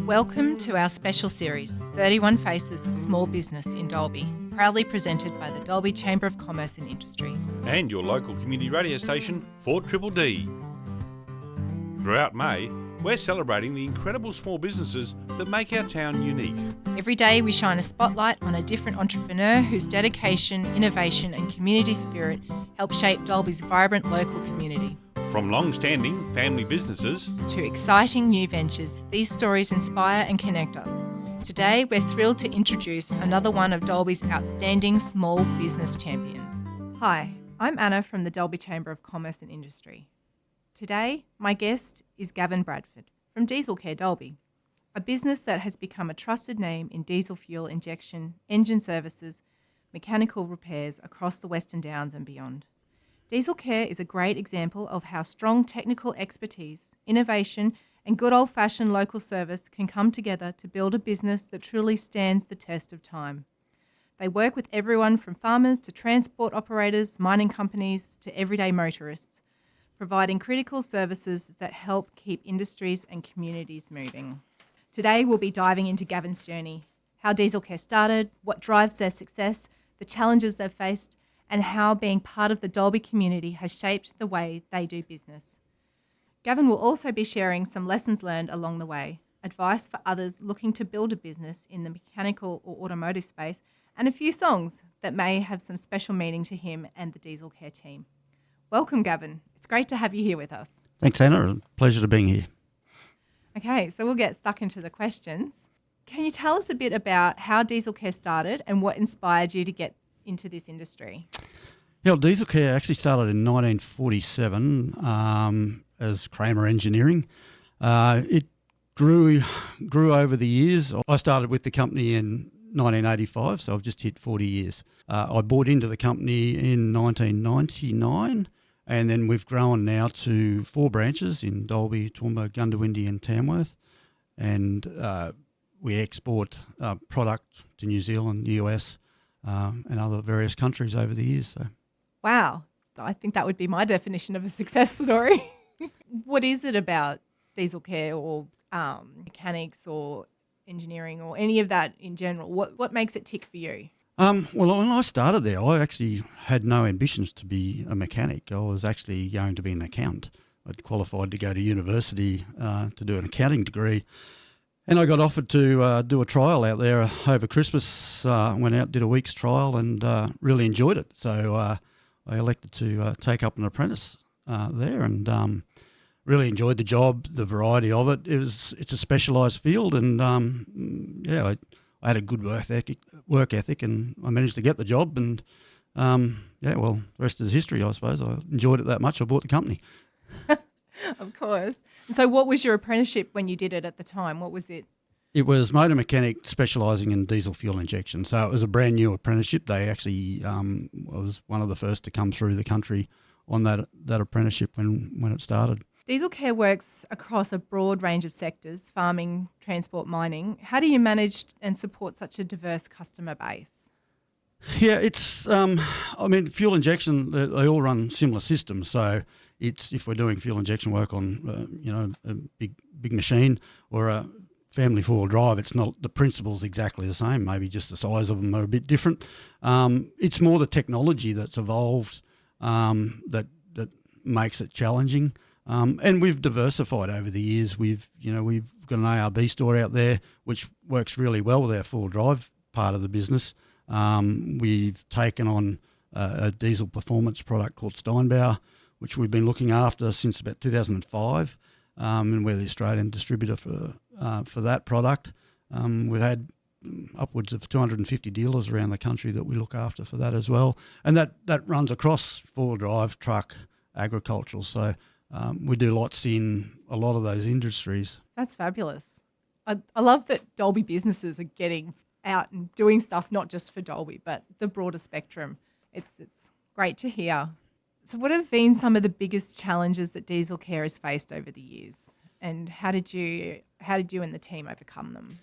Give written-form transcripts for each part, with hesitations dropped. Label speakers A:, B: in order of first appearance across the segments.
A: Welcome to our special series, 31 Faces of Small Business in Dalby, proudly presented by the Dalby Chamber of Commerce and Industry.
B: And your local community radio station, 4DDD. Throughout May, we're celebrating the incredible small businesses that make our town unique.
A: Every day we shine a spotlight on a different entrepreneur whose dedication, innovation and community spirit help shape Dalby's vibrant local community.
B: From long-standing family businesses
A: to exciting new ventures, these stories inspire and connect us. Today, we're thrilled to introduce another one of Dalby's outstanding small business champions. Hi, I'm Anna from the Dalby Chamber of Commerce and Industry. Today, my guest is Gavin Bradford from Care Dalby, a business that has become a trusted name in diesel fuel injection, engine services, mechanical repairs across the Western Downs and beyond. Care is a great example of how strong technical expertise, innovation and good old-fashioned local service can come together to build a business that truly stands the test of time. They work with everyone from farmers to transport operators, mining companies to everyday motorists, providing critical services that help keep industries and communities moving. Today we'll be diving into Gavin's journey, how Care started, what drives their success, the challenges they've faced, and how being part of the Dalby community has shaped the way they do business. Gavin will also be sharing some lessons learned along the way, advice for others looking to build a business in the mechanical or automotive space, and a few songs that may have some special meaning to him and the Care team. Welcome, Gavin. It's great to have you here with us.
C: Thanks, Anna. Pleasure to being here.
A: Okay, so we'll get stuck into the questions. Can you tell us a bit about how Care started and what inspired you to get into this industry?
C: Yeah, well, Care actually started in 1947 as Kramer Engineering. It grew over the years. I started with the company in 1985, so I've just hit 40 years. I bought into the company in 1999, and then we've grown now to 4 branches in Dalby, Toowoomba, Goondiwindi and Tamworth, and we export product to New Zealand, the US, and other various countries over the years. So.
A: Wow. I think that would be my definition of a success story. What is it about Care or mechanics or engineering or any of that in general? What makes it tick for you?
C: Well, when I started there, I actually had no ambitions to be a mechanic. I was actually going to be an accountant. I'd qualified to go to university to do an accounting degree. And I got offered to do a trial out there over Christmas. Went out, did a week's trial and really enjoyed it. So I elected to take up an apprentice there and really enjoyed the job, the variety of it. It's a specialised field and, I had a good work ethic and I managed to get the job and, the rest is history, I suppose. I enjoyed it that much, I bought the company.
A: Of course. So what was your apprenticeship when you did it at the time? What was it?
C: It was motor mechanic specialising in diesel fuel injection. So it was a brand new apprenticeship. They actually was one of the first to come through the country on that apprenticeship when it started.
A: Care works across a broad range of sectors, farming, transport, mining. How do you manage and support such a diverse customer base?
C: Yeah, it's, fuel injection, they all run similar systems. So if we're doing fuel injection work on, a big machine or a family four-wheel drive, it's not, the principle's exactly the same. Maybe just the size of them are a bit different. It's more the technology that's evolved that makes it challenging. And we've diversified over the years. We've got an ARB store out there, which works really well with our four-wheel drive part of the business. We've taken on a diesel performance product called Steinbauer, which we've been looking after since about 2005, and we're the Australian distributor for that product. We've had upwards of 250 dealers around the country that we look after for that as well, and that runs across four-wheel drive, truck, agricultural. So we do lots in a lot of those industries.
A: That's fabulous. I love that Dalby businesses are getting out and doing stuff not just for Dalby, but the broader spectrum. It's great to hear. So what have been some of the biggest challenges that Care has faced over the years, and how did you and the team overcome them?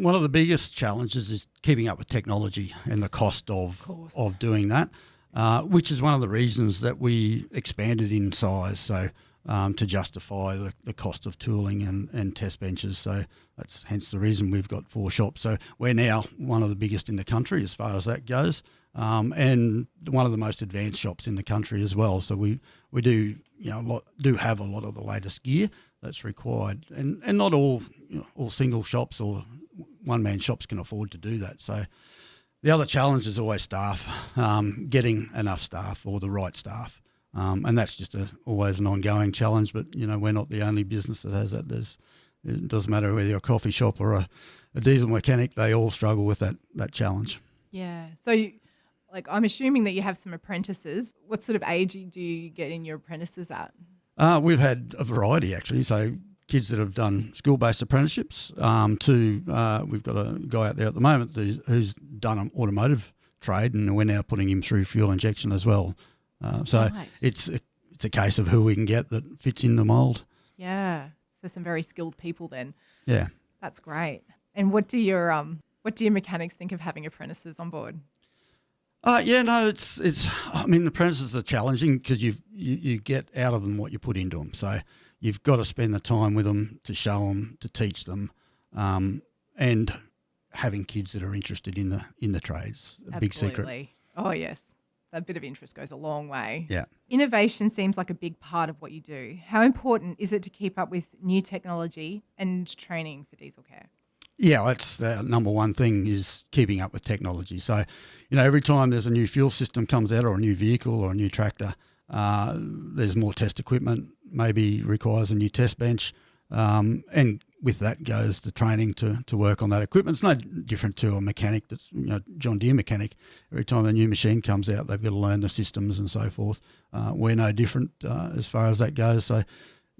C: One of the biggest challenges is keeping up with technology and the cost of doing that, which is one of the reasons that we expanded in size. So to justify the cost of tooling and test benches. So that's hence the reason we've got 4 shops. So we're now one of the biggest in the country as far as that goes, and one of the most advanced shops in the country as well. So we do have a lot of the latest gear that's required, and not all all single shops or one-man shops can afford to do that. So the other challenge is always staff, getting enough staff or the right staff. And that's just always an ongoing challenge. But, we're not the only business that has that. It doesn't matter whether you're a coffee shop or a diesel mechanic, they all struggle with that challenge.
A: Yeah. So, I'm assuming that you have some apprentices. What sort of age do you get in your apprentices at?
C: We've had a variety, actually. So kids that have done school-based apprenticeships to we've got a guy out there at the moment who's done an automotive trade, and we're now putting him through fuel injection as well. Right. It's a case of who we can get that fits in the mould. Yeah,
A: so some very skilled people then.
C: Yeah,
A: that's great. And what do your mechanics think of having apprentices on board?
C: It's. I mean, apprentices are challenging because you get out of them what you put into them. So you've got to spend the time with them to show them, to teach them, and having kids that are interested in the trades. A big secret.
A: Oh yes. That bit of interest goes a long way.
C: Yeah.
A: Innovation seems like a big part of what you do. How important is it to keep up with new technology and training for diesel care?
C: Yeah, that's the number one thing is keeping up with technology. So, every time there's a new fuel system comes out or a new vehicle or a new tractor, there's more test equipment, maybe requires a new test bench, and with that goes the training to work on that equipment. It's no different to a mechanic that's, John Deere mechanic. Every time a new machine comes out, they've got to learn the systems and so forth. We're no different as far as that goes. So,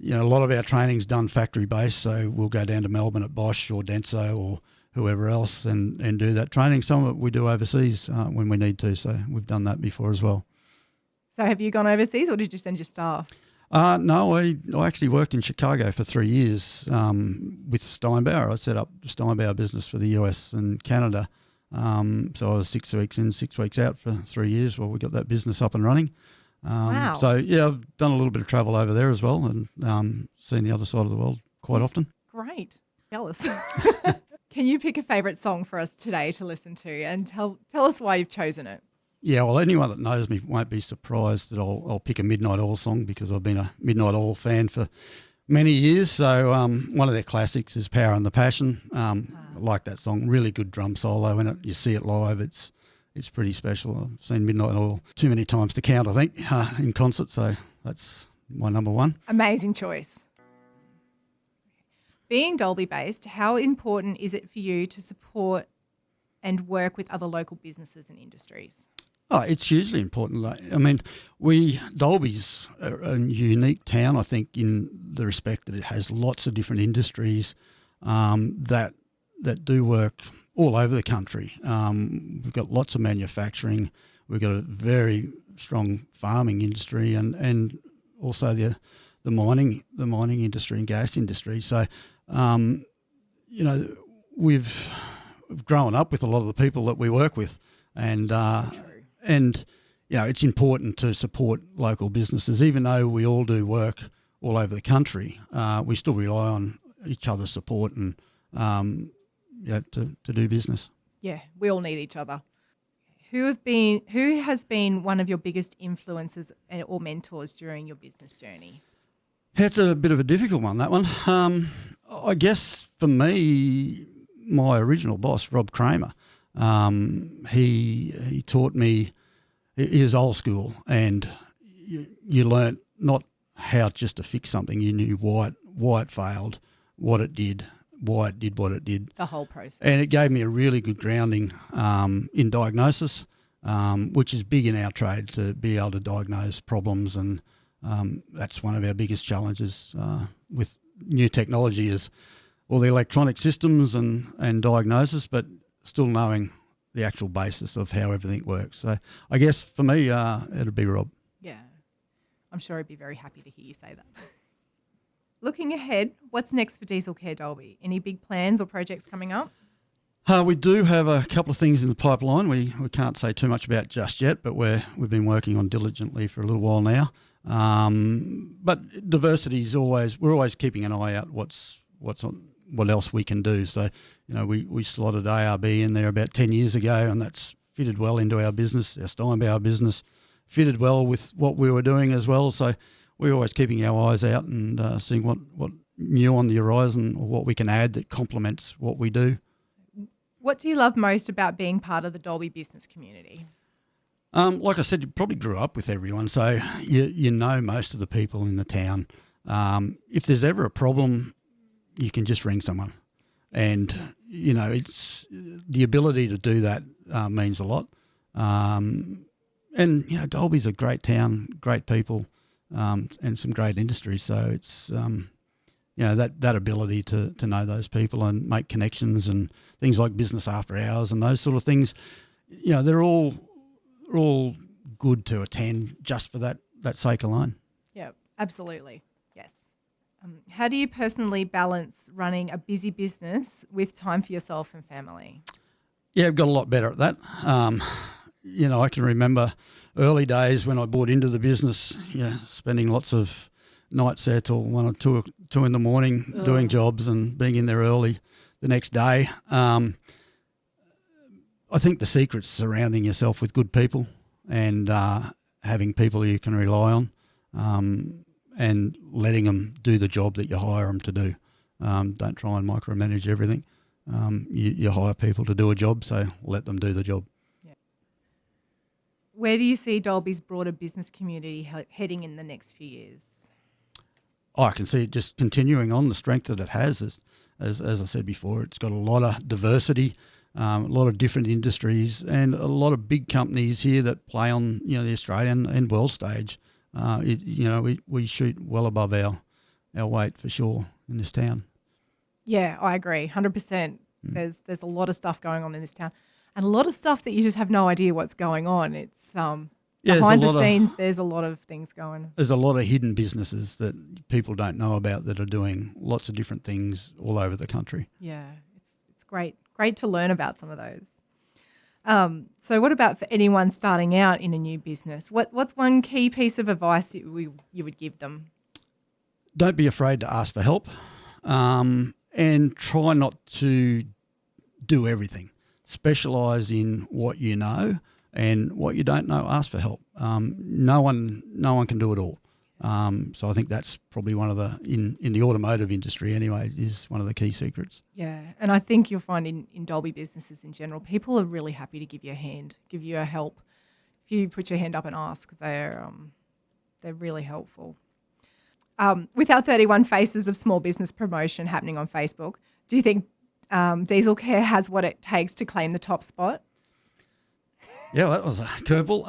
C: a lot of our training's done factory-based, so we'll go down to Melbourne at Bosch or Denso or whoever else and do that training. Some of it we do overseas when we need to, so we've done that before as well.
A: So have you gone overseas or did you send your staff?
C: No, I actually worked in Chicago for 3 years with Steinbauer. I set up the Steinbauer business for the US and Canada. So I was 6 weeks in, 6 weeks out for 3 years while we got that business up and running.
A: Wow.
C: So, I've done a little bit of travel over there as well and seen the other side of the world quite often.
A: Great. Jealous. Can you pick a favourite song for us today to listen to and tell us why you've chosen it?
C: Yeah, well, anyone that knows me won't be surprised that I'll pick a Midnight Oil song because I've been a Midnight Oil fan for many years. So one of their classics is Power and the Passion. I like that song. Really good drum solo in it. You see it live. It's pretty special. I've seen Midnight Oil too many times to count, I think, in concert. So that's my number one.
A: Amazing choice. Being Dalby-based, how important is it for you to support and work with other local businesses and industries?
C: Oh, it's hugely important. I mean, Dalby's a unique town, I think, in the respect that it has lots of different industries that do work all over the country. We've got lots of manufacturing. We've got a very strong farming industry and also the mining industry and gas industry. So, we've grown up with a lot of the people that we work with, and it's important to support local businesses. Even though we all do work all over the country, we still rely on each other's support and to do business.
A: Yeah, we all need each other. Who has been one of your biggest influences or mentors during your business journey?
C: It's a bit of a difficult one, that one. I guess for me, my original boss, Rob Kramer, he taught me. He was old school, and you learnt not how just to fix something. You knew why it failed, what it did, why it did what it did.
A: The whole process.
C: And it gave me a really good grounding in diagnosis, which is big in our trade, to be able to diagnose problems. And that's one of our biggest challenges with new technology is all the electronic systems and diagnosis, but still knowing the actual basis of how everything works. So I guess for me, it'd be Rob.
A: Yeah, I'm sure he'd be very happy to hear you say that. Looking ahead, what's next for Diesel Care Dalby? Any big plans or projects coming up?
C: We do have a couple of things in the pipeline. We can't say too much about just yet, but we've been working on diligently for a little while now. But diversity is we're always keeping an eye out what else we can do. So, we slotted ARB in there about 10 years ago, and that's fitted well into our business. Our Steinbauer business fitted well with what we were doing as well. So we're always keeping our eyes out and seeing what new on the horizon or what we can add that complements what we do.
A: What do you love most about being part of the Dalby business community?
C: Like I said, you probably grew up with everyone, so you know most of the people in the town. If there's ever a problem, you can just ring someone. And, it's the ability to do that means a lot. And, Dalby's a great town, great people, and some great industry. So it's, that ability to know those people and make connections and things like business after hours and those sort of things, they're all good to attend just for that sake alone.
A: Yeah, absolutely. Yes. How do you personally balance running a busy business with time for yourself and family?
C: Yeah, I've got a lot better at that. I can remember early days when I bought into the business, spending lots of nights there till 1 or 2 in the morning doing jobs and being in there early the next day. I think the secret's surrounding yourself with good people and having people you can rely on and letting them do the job that you hire them to do. Don't try and micromanage everything. You hire people to do a job, so let them do the job.
A: Yeah. Where do you see Dalby's broader business community heading in the next few years?
C: I can see it just continuing on the strength that it has. As I said before, it's got a lot of diversity, a lot of different industries, and a lot of big companies here that play on the Australian and world stage. We shoot well above our weight for sure in this town.
A: Yeah, I agree, 100%. There's a lot of stuff going on in this town, and a lot of stuff that you just have no idea what's going on. It's behind the scenes, there's a lot of things going. There's
C: a lot of hidden businesses that people don't know about that are doing lots of different things all over the country.
A: Yeah, it's great to learn about some of those. So what about for anyone starting out in a new business? What's one key piece of advice that you would give them?
C: Don't be afraid to ask for help, and try not to do everything. Specialise in what you know. And what you don't know, ask for help. No one can do it all. So I think that's probably one of in the automotive industry anyway, is one of the key secrets.
A: Yeah, and I think you'll find in Dalby businesses in general, people are really happy to give you a hand, give you a help. If you put your hand up and ask, they're really helpful. With our 31 Faces of Small Business promotion happening on Facebook, do you think DCCI has what it takes to claim the top spot?
C: Yeah, that was a curveball.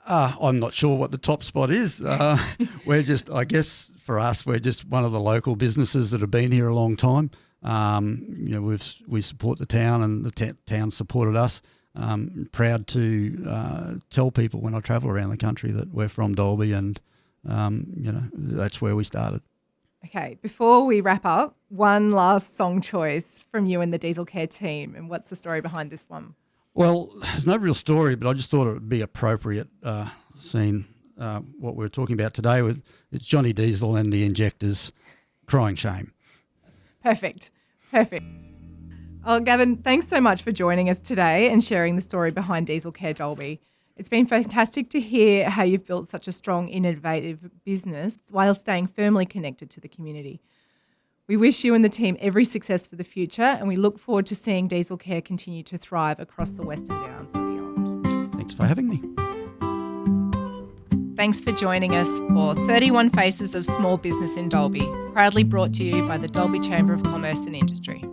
C: I'm not sure what the top spot is. We're just, I guess, for us, we're just one of the local businesses that have been here a long time. We support the town, and the town supported us. Proud to tell people when I travel around the country that we're from Dalby, and that's where we started.
A: Okay, before we wrap up, one last song choice from you and the DCCI team, and what's the story behind this one?
C: Well, there's no real story, but I just thought it would be appropriate seeing what we're talking about today. It's Johnny Diesel and the Injectors, Crying Shame.
A: Perfect. Oh, Gavin, thanks so much for joining us today and sharing the story behind DCCI Dalby. It's been fantastic to hear how you've built such a strong, innovative business while staying firmly connected to the community. We wish you and the team every success for the future, and we look forward to seeing DCCI continue to thrive across the Western Downs and beyond.
C: Thanks for having me.
A: Thanks for joining us for 31 Faces of Small Business in Dalby, proudly brought to you by the Dalby Chamber of Commerce and Industry.